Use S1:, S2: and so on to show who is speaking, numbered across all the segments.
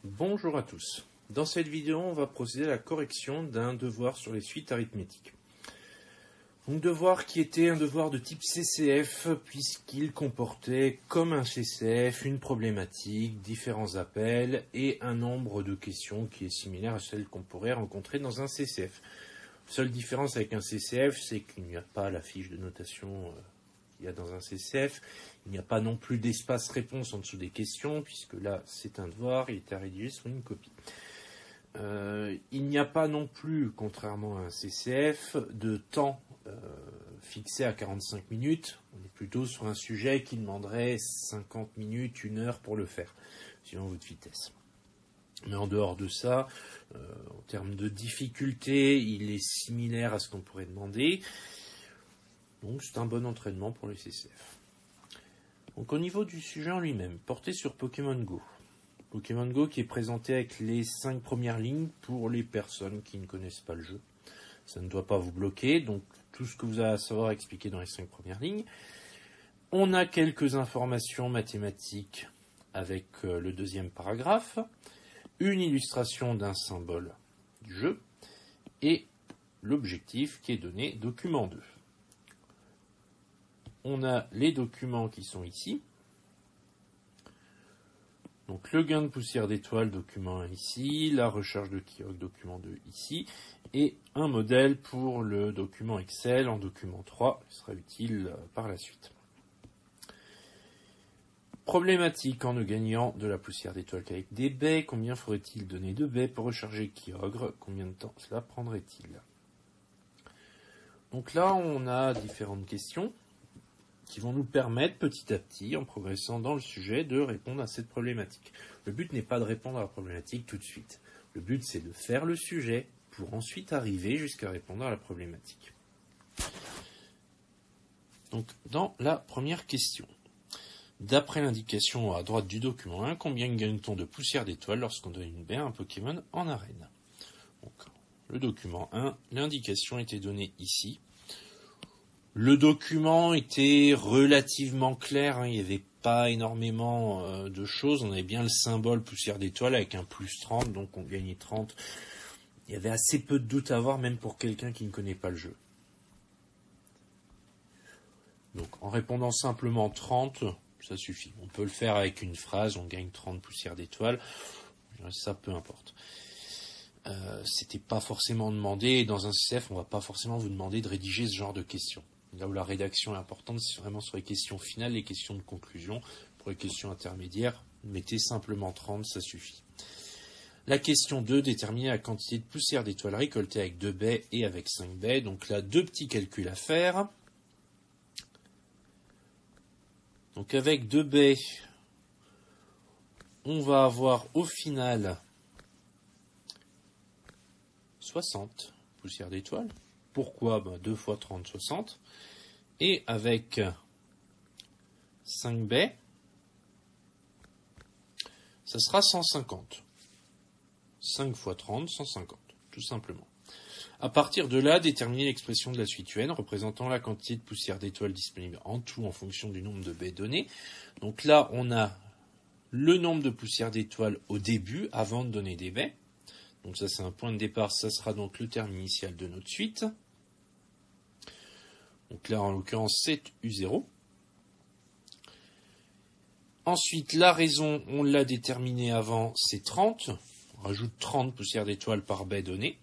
S1: Bonjour à tous. Dans cette vidéo, on va procéder à la correction d'un devoir sur les suites arithmétiques. Un devoir qui était un devoir de type CCF, puisqu'il comportait, comme un CCF, une problématique, différents appels et un nombre de questions qui est similaire à celle qu'on pourrait rencontrer dans un CCF. Seule différence avec un CCF, c'est qu'il n'y a pas la fiche de notation qu'il y a dans un CCF. Il n'y a pas non plus d'espace réponse en dessous des questions, puisque là, c'est un devoir, il est à rédiger sur une copie. Il n'y a pas non plus, contrairement à un CCF, de temps fixé à 45 minutes. On est plutôt sur un sujet qui demanderait 50 minutes, 1 heure pour le faire, suivant votre vitesse. Mais en dehors de ça, en termes de difficulté, il est similaire à ce qu'on pourrait demander. Donc c'est un bon entraînement pour les CCF. Donc au niveau du sujet en lui-même, porté sur Pokémon Go. Pokémon Go qui est présenté avec les 5 premières lignes pour les personnes qui ne connaissent pas le jeu. Ça ne doit pas vous bloquer, donc tout ce que vous avez à savoir expliquer dans les 5 premières lignes. On a quelques informations mathématiques avec le deuxième paragraphe, une illustration d'un symbole du jeu et l'objectif qui est donné, document 2. On a les documents qui sont ici. Donc le gain de poussière d'étoile, document 1 ici, la recherche de Kyogre, document 2 ici, et un modèle pour le document Excel en document 3, qui sera utile par la suite. Problématique en ne gagnant de la poussière d'étoile qu'avec des baies. Combien faudrait-il donner de baies pour recharger Kyogre? Combien de temps cela prendrait-il? Donc là, on a différentes questions qui vont nous permettre petit à petit, en progressant dans le sujet, de répondre à cette problématique. Le but n'est pas de répondre à la problématique tout de suite. Le but, c'est de faire le sujet pour ensuite arriver jusqu'à répondre à la problématique. Donc, dans la première question, d'après l'indication à droite du document 1, combien gagne-t-on de poussière d'étoile lorsqu'on donne une baie à un Pokémon en arène? Donc, le document 1, l'indication était donnée ici. Le document était relativement clair, il n'y avait pas énormément de choses. On avait bien le symbole poussière d'étoile avec un plus 30, donc on gagnait 30. Il y avait assez peu de doute à avoir, même pour quelqu'un qui ne connaît pas le jeu. Donc en répondant simplement 30, ça suffit. On peut le faire avec une phrase, on gagne 30 poussières d'étoile, ça peu importe. C'était pas forcément demandé, et dans un CCF, on va pas forcément vous demander de rédiger ce genre de questions. Là où la rédaction est importante, c'est vraiment sur les questions finales, les questions de conclusion. Pour les questions intermédiaires, mettez simplement 30, ça suffit. La question 2, déterminer la quantité de poussière d'étoile récoltée avec 2 baies et avec 5 baies. Donc là, 2 petits calculs à faire. Donc avec 2 baies, on va avoir au final 60 poussières d'étoile. Pourquoi 2 fois 30, 60. Et avec 5 baies, ça sera 150. 5 fois 30, 150, tout simplement. À partir de là, déterminer l'expression de la suite UN représentant la quantité de poussière d'étoiles disponible en tout en fonction du nombre de baies données. Donc là, on a le nombre de poussières d'étoiles au début, avant de donner des baies. Donc ça, c'est un point de départ, ça sera donc le terme initial de notre suite. Donc là, en l'occurrence, c'est U0. Ensuite, la raison, on l'a déterminée avant, c'est 30. On rajoute 30 poussières d'étoiles par baie donnée.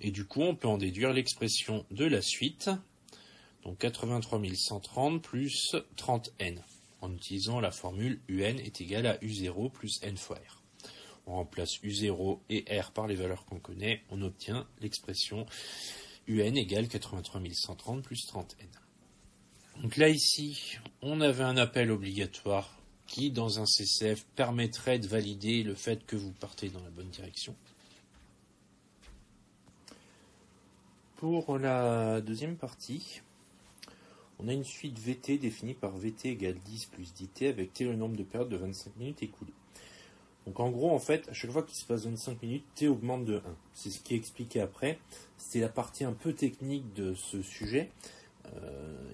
S1: Et du coup, on peut en déduire l'expression de la suite. Donc 83 130 plus 30n. En utilisant la formule UN est égal à U0 plus N fois R. On remplace U0 et R par les valeurs qu'on connaît. On obtient l'expression UN égale 83 130 plus 30n. Donc là, ici, on avait un appel obligatoire qui, dans un CCF, permettrait de valider le fait que vous partez dans la bonne direction. Pour la deuxième partie, on a une suite VT définie par VT égale 10 plus 10T avec T le nombre de périodes de 25 minutes écoulées. Donc en gros, en fait, à chaque fois qu'il se passe 25 minutes, T augmente de 1. C'est ce qui est expliqué après. C'était la partie un peu technique de ce sujet,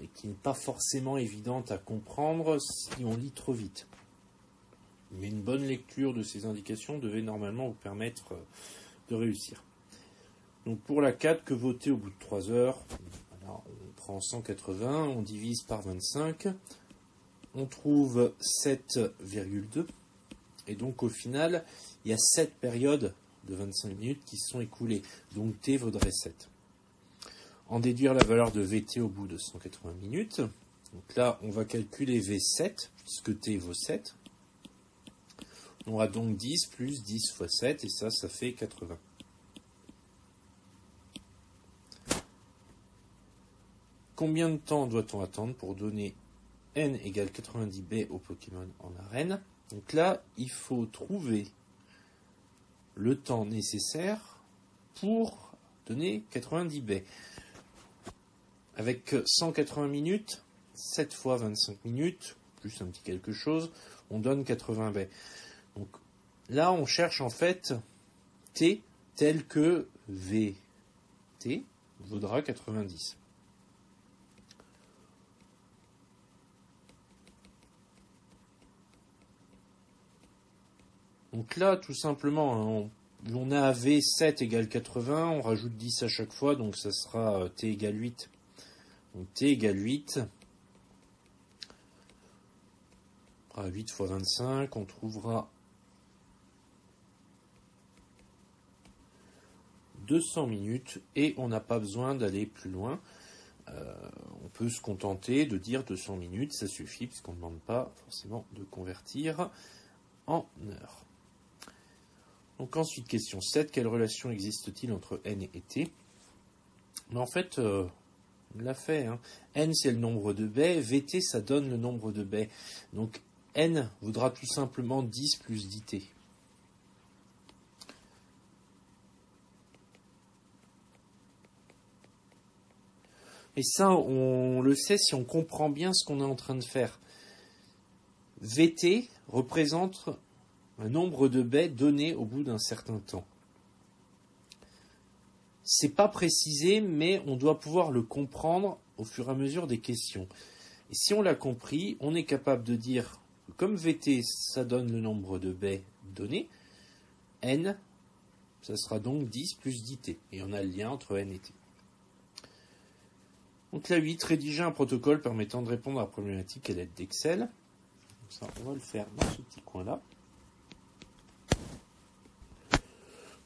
S1: et qui n'est pas forcément évidente à comprendre si on lit trop vite. Mais une bonne lecture de ces indications devait normalement vous permettre de réussir. Donc pour la 4, que voter au bout de 3 heures? Alors, on prend 180, on divise par 25, on trouve 7,2. Et donc au final, il y a 7 périodes de 25 minutes qui se sont écoulées. Donc T vaudrait 7. En déduire la valeur de VT au bout de 180 minutes. Donc là, on va calculer V7, puisque T vaut 7. On aura donc 10 plus 10 fois 7, et ça fait 80. Combien de temps doit-on attendre pour donner n égale 90 baies au Pokémon en arène? Donc là, il faut trouver le temps nécessaire pour donner 90 baies. Avec 180 minutes, 7 fois 25 minutes, plus un petit quelque chose, on donne 80 baies. Donc là, on cherche en fait T tel que VT vaudra 90. Donc là, tout simplement, on a V7 égale 80, on rajoute 10 à chaque fois, donc ça sera T égale 8. Donc T égale 8. 8 fois 25, on trouvera 200 minutes et on n'a pas besoin d'aller plus loin. On peut se contenter de dire 200 minutes, ça suffit, puisqu'on ne demande pas forcément de convertir en heures. Donc ensuite, question 7, quelle relation existe-t-il entre n et t? Mais en fait, on l'a fait. N, c'est le nombre de baies, Vt, ça donne le nombre de baies. Donc n vaudra tout simplement 10 plus 10t. Et ça, on le sait si on comprend bien ce qu'on est en train de faire. Vt représente un nombre de baies donné au bout d'un certain temps. C'est pas précisé, mais on doit pouvoir le comprendre au fur et à mesure des questions. Et si on l'a compris, on est capable de dire que comme Vt, ça donne le nombre de baies donné, n, ça sera donc 10 plus 10t. Et on a le lien entre n et t. Donc la 8, rédiger un protocole permettant de répondre à la problématique à l'aide d'Excel. Ça, on va le faire dans ce petit coin-là.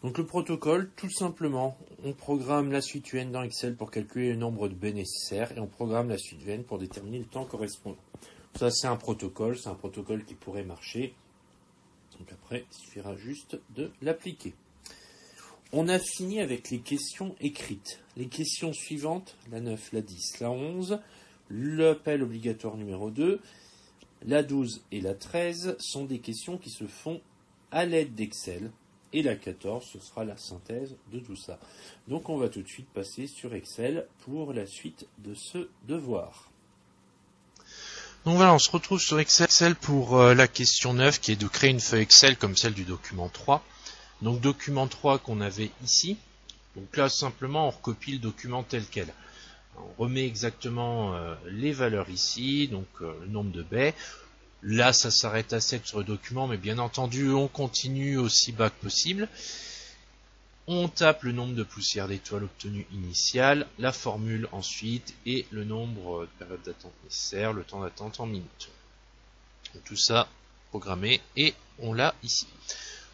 S1: Donc le protocole, tout simplement, on programme la suite UN dans Excel pour calculer le nombre de baies nécessaires et on programme la suite UN pour déterminer le temps correspondant. Ça, c'est un protocole qui pourrait marcher. Donc après, il suffira juste de l'appliquer. On a fini avec les questions écrites. Les questions suivantes, la 9, la 10, la 11, l'appel obligatoire numéro 2, la 12 et la 13 sont des questions qui se font à l'aide d'Excel. Et la 14, ce sera la synthèse de tout ça. Donc on va tout de suite passer sur Excel pour la suite de ce devoir.
S2: Donc voilà, on se retrouve sur Excel pour la question 9 qui est de créer une feuille Excel comme celle du document 3. Donc document 3 qu'on avait ici. Donc là simplement on recopie le document tel quel. On remet exactement les valeurs ici, donc le nombre de baies. Là, ça s'arrête à 7 sur le document, mais bien entendu, on continue aussi bas que possible. On tape le nombre de poussières d'étoiles obtenues initiales, la formule ensuite, et le nombre de périodes d'attente nécessaires, le temps d'attente en minutes. Donc, tout ça programmé, et on l'a ici.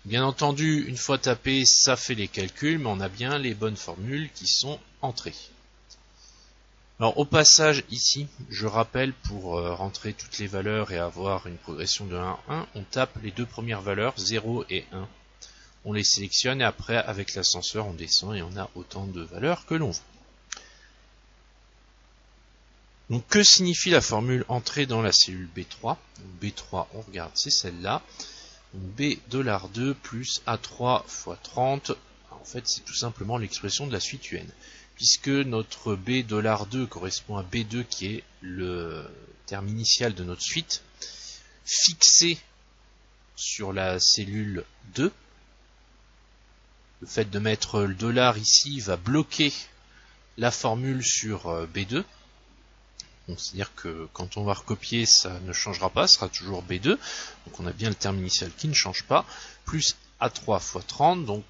S2: Bien entendu, une fois tapé, ça fait les calculs, mais on a bien les bonnes formules qui sont entrées. Alors au passage ici, je rappelle pour rentrer toutes les valeurs et avoir une progression de 1 à 1, on tape les deux premières valeurs, 0 et 1. On les sélectionne et après avec l'ascenseur on descend et on a autant de valeurs que l'on veut. Donc que signifie la formule entrée dans la cellule B3? Donc, B3, on regarde, c'est celle-là. B$2 plus A3 fois 30, en fait c'est tout simplement l'expression de la suite UN. Puisque notre B$2 correspond à B2 qui est le terme initial de notre suite, fixé sur la cellule 2. Le fait de mettre le $ ici va bloquer la formule sur B2. C'est-à-dire que quand on va recopier, ça ne changera pas, ce sera toujours B2. Donc on a bien le terme initial qui ne change pas, plus A3 fois 30, donc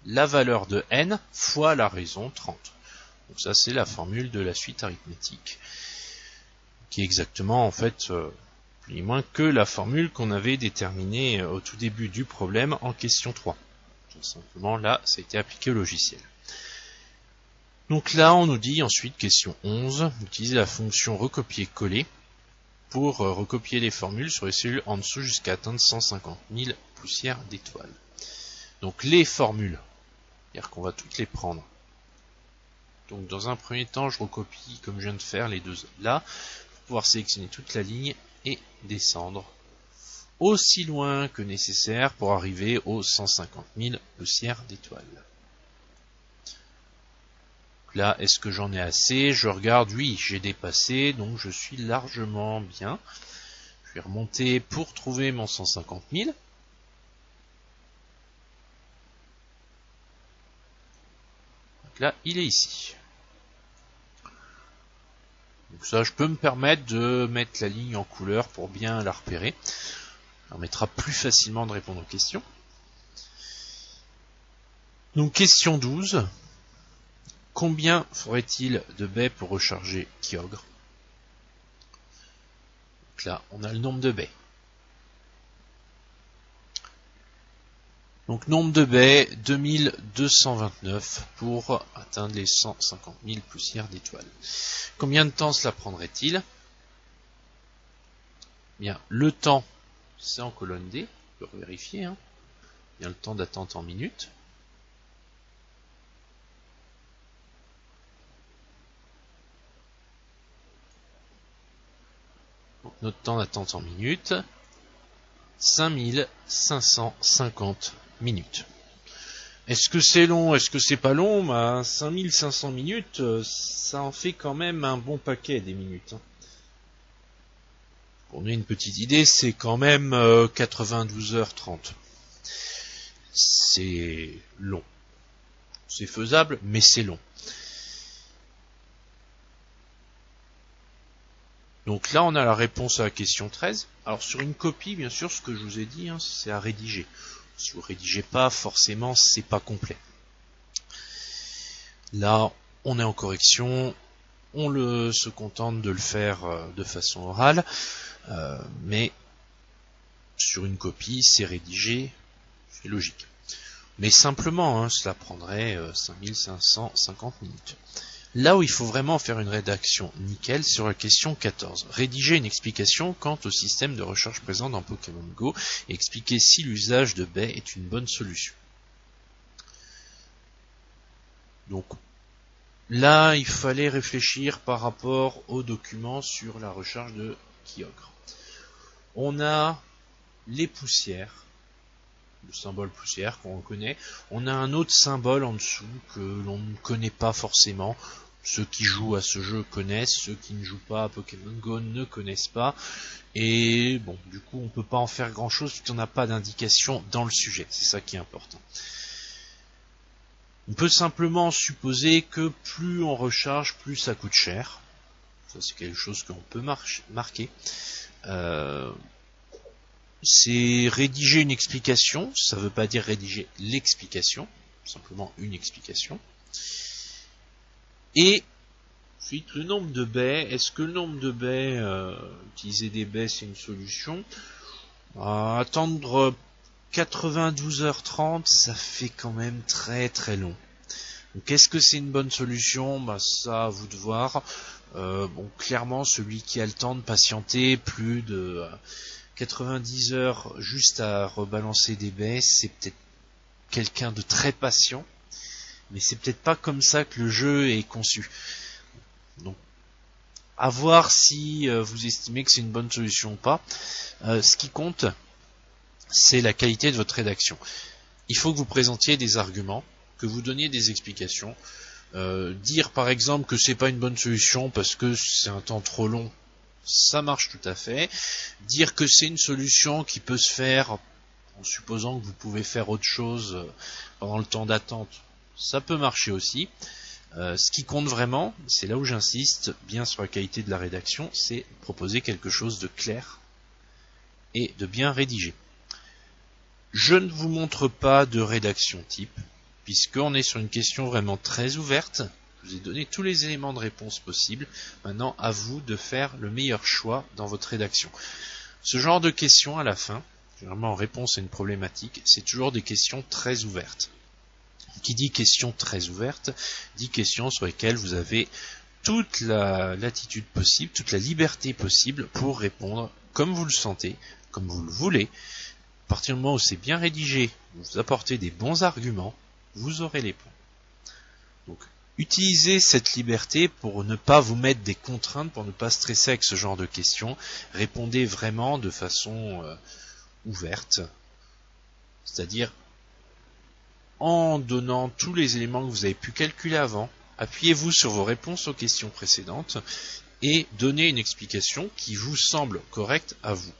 S2: la valeur de n fois la raison 30. Donc ça c'est la formule de la suite arithmétique, qui est exactement en fait plus ni moins que la formule qu'on avait déterminée au tout début du problème en question 3. Tout simplement là, ça a été appliqué au logiciel. Donc là, on nous dit ensuite, question 11, utiliser la fonction recopier-coller pour recopier les formules sur les cellules en dessous jusqu'à atteindre 150 000 poussières d'étoiles. Donc les formules, c'est-à-dire qu'on va toutes les prendre. Donc dans un premier temps, je recopie comme je viens de faire les deux là, pour pouvoir sélectionner toute la ligne et descendre aussi loin que nécessaire pour arriver aux 150 000 poussières d'étoiles. Là, est-ce que j'en ai assez? Je regarde, oui, j'ai dépassé, donc je suis largement bien. Je vais remonter pour trouver mon 150 000. Donc là, il est ici. Donc ça, je peux me permettre de mettre la ligne en couleur pour bien la repérer. Ça permettra plus facilement de répondre aux questions. Donc question 12. Combien faudrait-il de baies pour recharger Kyogre? Donc là, on a le nombre de baies. Donc nombre de baies, 2229 pour atteindre les 150 000 poussières d'étoiles. Combien de temps cela prendrait-il? Bien, le temps, c'est en colonne D, on peut vérifier. Bien, le temps d'attente en minutes. Donc, notre temps d'attente en minutes, 5550 minutes. Est-ce que c'est long? Est-ce que c'est pas long? 5500 minutes, ça en fait quand même un bon paquet des minutes. Pour donner une petite idée, c'est quand même 92h30. C'est long. C'est faisable, mais c'est long. Donc là, on a la réponse à la question 13. Alors sur une copie, bien sûr, ce que je vous ai dit, c'est à rédiger. Si vous ne rédigez pas, forcément, c'est pas complet. Là, on est en correction. On se contente de le faire de façon orale. Mais sur une copie, c'est rédigé, c'est logique. Mais simplement, cela prendrait 5550 minutes. Là où il faut vraiment faire une rédaction nickel, sur la question 14. Rédiger une explication quant au système de recherche présent dans Pokémon Go et expliquer si l'usage de baies est une bonne solution. Donc là, il fallait réfléchir par rapport au document sur la recherche de Kyogre. On a les poussières, le symbole poussière qu'on connaît. On a un autre symbole en dessous que l'on ne connaît pas forcément. Ceux qui jouent à ce jeu connaissent, ceux qui ne jouent pas à Pokémon Go ne connaissent pas. Et bon, du coup, on peut pas en faire grand chose puisqu'on n'a pas d'indication dans le sujet. C'est ça qui est important. On peut simplement supposer que plus on recharge, plus ça coûte cher. Ça, c'est quelque chose qu'on peut marquer. C'est rédiger une explication, ça ne veut pas dire rédiger l'explication, simplement une explication. Et ensuite, le nombre de baies. Est-ce que le nombre de baies, utiliser des baies, c'est une solution? Attendre 92h30, ça fait quand même très très long. Donc est-ce que c'est une bonne solution? Ça à vous de voir. Clairement, celui qui a le temps de patienter plus de 90 heures juste à rebalancer des baies, c'est peut-être quelqu'un de très patient, mais c'est peut-être pas comme ça que le jeu est conçu. Donc, à voir si vous estimez que c'est une bonne solution ou pas. Ce qui compte, c'est la qualité de votre rédaction. Il faut que vous présentiez des arguments, que vous donniez des explications. Dire par exemple que c'est pas une bonne solution parce que c'est un temps trop long, ça marche tout à fait. Dire que c'est une solution qui peut se faire en supposant que vous pouvez faire autre chose pendant le temps d'attente, ça peut marcher aussi. Ce qui compte vraiment, c'est là où j'insiste bien sur la qualité de la rédaction, c'est proposer quelque chose de clair et de bien rédigé. Je ne vous montre pas de rédaction type, puisqu'on est sur une question vraiment très ouverte. Je vous ai donné tous les éléments de réponse possibles. Maintenant, à vous de faire le meilleur choix dans votre rédaction. Ce genre de questions à la fin, généralement en réponse à une problématique, c'est toujours des questions très ouvertes. Qui dit question très ouverte, dit questions sur lesquelles vous avez toute la latitude possible, toute la liberté possible pour répondre comme vous le sentez, comme vous le voulez. À partir du moment où c'est bien rédigé, vous apportez des bons arguments, vous aurez les points. Donc, utilisez cette liberté pour ne pas vous mettre des contraintes, pour ne pas stresser avec ce genre de questions. Répondez vraiment de façon ouverte, c'est-à-dire en donnant tous les éléments que vous avez pu calculer avant. Appuyez-vous sur vos réponses aux questions précédentes et donnez une explication qui vous semble correcte à vous.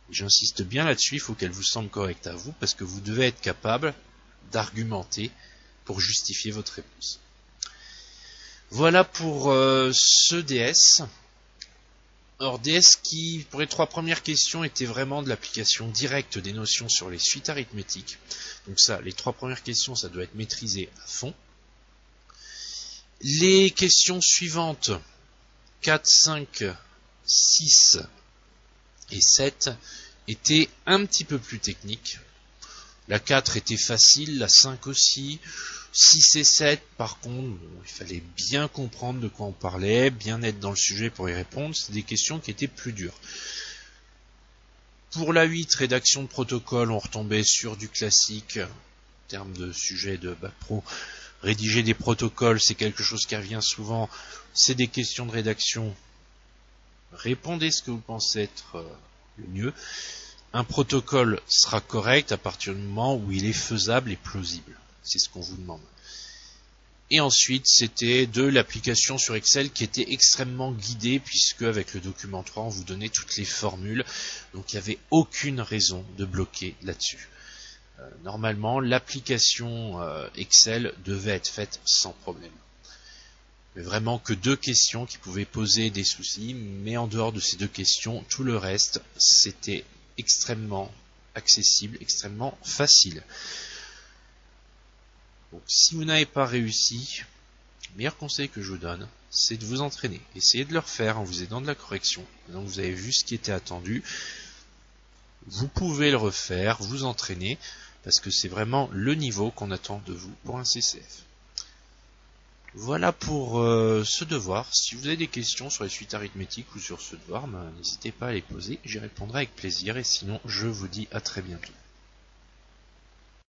S2: J'insiste bien là-dessus, il faut qu'elle vous semble correcte à vous, parce que vous devez être capable d'argumenter pour justifier votre réponse. Voilà pour ce DS. Alors DS qui, pour les 3 premières questions, était vraiment de l'application directe des notions sur les suites arithmétiques. Donc ça, les 3 premières questions, ça doit être maîtrisé à fond. Les questions suivantes, 4, 5, 6 et 7, étaient un petit peu plus techniques. La 4 était facile, la 5 aussi. 6 et 7, par contre, il fallait bien comprendre de quoi on parlait, bien être dans le sujet pour y répondre. C'est des questions qui étaient plus dures. Pour la 8, rédaction de protocole, on retombait sur du classique. En termes de sujet de Bac Pro, rédiger des protocoles, c'est quelque chose qui revient souvent. C'est des questions de rédaction. Répondez ce que vous pensez être le mieux. Un protocole sera correct à partir du moment où il est faisable et plausible. C'est ce qu'on vous demande. Et ensuite, c'était de l'application sur Excel qui était extrêmement guidée, puisque avec le document 3, on vous donnait toutes les formules. Donc il n'y avait aucune raison de bloquer là-dessus. Normalement, l'application Excel devait être faite sans problème. Mais vraiment que 2 questions qui pouvaient poser des soucis, mais en dehors de ces 2 questions, tout le reste, c'était extrêmement accessible, extrêmement facile. Donc, si vous n'avez pas réussi, le meilleur conseil que je vous donne, c'est de vous entraîner. Essayez de le refaire en vous aidant de la correction. Donc vous avez vu ce qui était attendu. Vous pouvez le refaire, vous entraîner, parce que c'est vraiment le niveau qu'on attend de vous pour un CCF. Voilà pour ce devoir. Si vous avez des questions sur les suites arithmétiques ou sur ce devoir, n'hésitez pas à les poser. J'y répondrai avec plaisir. Et sinon, je vous dis à très bientôt.